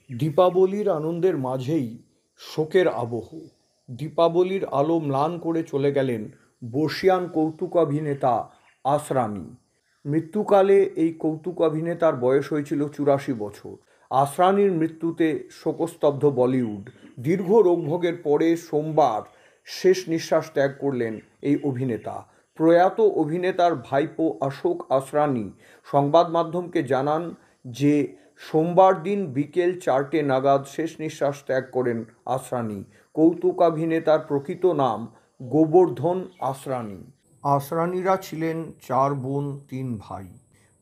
দীপাবলির আনন্দের মাঝেই শোকের আবহ। দীপাবলির আলো ম্লান করে চলে গেলেন বর্ষীয়ান কৌতুকাভিনেতা আসরানী। মৃত্যুকালে এই কৌতুকাভিনেতার বয়স হয়েছিল ৮৪ বছর। আসরানীর মৃত্যুতে শোকস্তব্ধ বলিউড। দীর্ঘ রোগভোগের পরে সোমবার শেষ নিঃশ্বাস ত্যাগ করলেন এই অভিনেতা। প্রয়াত অভিনেতার ভাইপো অশোক আসরানী সংবাদ মাধ্যমকে জানান যে সোমবার দিন বিকেল ৪টে নাগাদ শেষ নিঃশ্বাস ত্যাগ করেন আসরানী। কৌতুকাভিনেতার প্রকৃত নাম গোবর্ধন আসরানী। আসরানীরা ছিলেন ৪ বোন ৩ ভাই।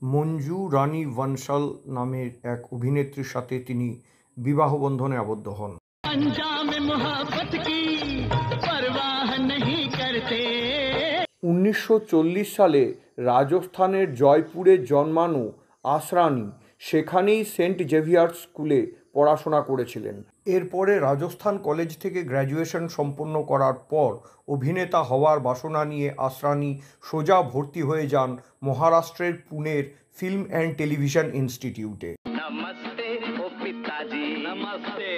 মঞ্জু রানী বনশাল নামের এক অভিনেত্রীর সাথে তিনি বিবাহবন্ধনে আবদ্ধ হন। ১৯৪০ সালে রাজস্থানের জয়পুরে জন্মানো আসরানী সেখানেই সেন্ট জেভিয়ার্স স্কুলে পড়াশোনা করেছিলেন। এরপরে রাজস্থান কলেজ থেকে গ্র্যাজুয়েশন সম্পন্ন করার পর অভিনেতা হওয়ার বাসনা নিয়ে আসরানী সোজা ভর্তি হয়ে যান মহারাষ্ট্রের পুনের ফিল্ম অ্যান্ড টেলিভিশন ইনস্টিটিউটে। নমস্তে ও পিতাজি, নমস্তে,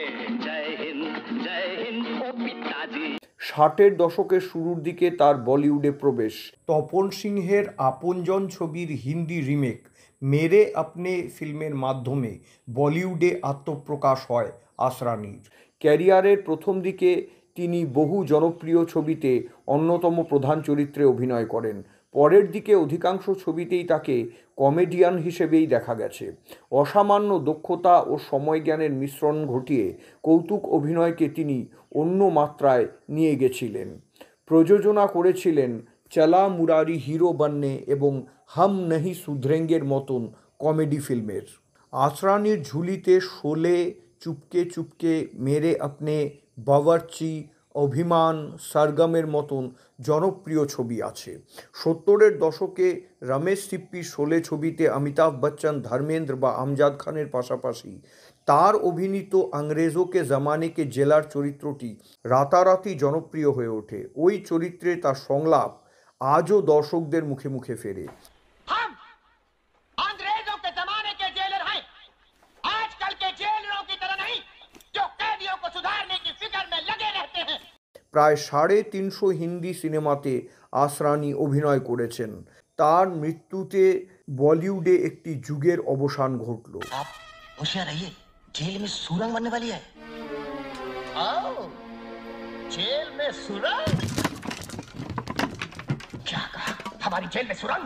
জয় হিন্দ, জয় হিন্দ ও পিতাজি। ৬০-এর দশকের শুরুর দিকে তার বলিউডে প্রবেশ। তপন সিংহের আপনজন ছবির হিন্দি রিমেক মেরে আপনে ফিল্মের মাধ্যমে বলিউডে আত্মপ্রকাশ হয় আসরানীর। ক্যারিয়ারের প্রথম দিকে তিনি বহু জনপ্রিয় ছবিতে অন্যতম প্রধান চরিত্রে অভিনয় করেন। পরের দিকে অধিকাংশ ছবিতেই তাকে কমেডিয়ান হিসেবেই দেখা গেছে। অসামান্য দক্ষতা ও সময়জ্ঞানের মিশ্রণ ঘটিয়ে কৌতুক অভিনয়কে তিনি অন্য মাত্রায় নিয়ে গেছিলেন। প্রযোজনা করেছিলেন চলা মুরারি হিরো বন্নে এবং হাম নহি সুধরেঙ্গের মতন কমেডি ফিল্মের। আসরানীর ঝুলিতে শোলে, চুপকে চুপকে, মেরে আপনে, বাবর্চি, অভিমান, সরগমের মতন জনপ্রিয় ছবি আছে। ৭০-এর দশকে রমেশ সিপ্পির শোলে ছবিতে অমিতাভ বচ্চন, ধর্মেন্দ্র বা আমজাদ খানের পাশাপাশি তার অভিনীত আংরেজো কে জমানে কে জেলার চরিত্রটি রাতারাতি জনপ্রিয় হয়ে ওঠে। ওই চরিত্রে তার সংলাপ আজও দর্শকদের মুখে মুখে ফেরে। প্রায় ৩৫০ হিন্দি সিনেমাতে আসরানী অভিনয় করেছেন। তার মৃত্যুতে বলিউডে একটি যুগের অবসান ঘটল। जेल में सुरंग? क्या कहा? हमारी जेल में सुरंग?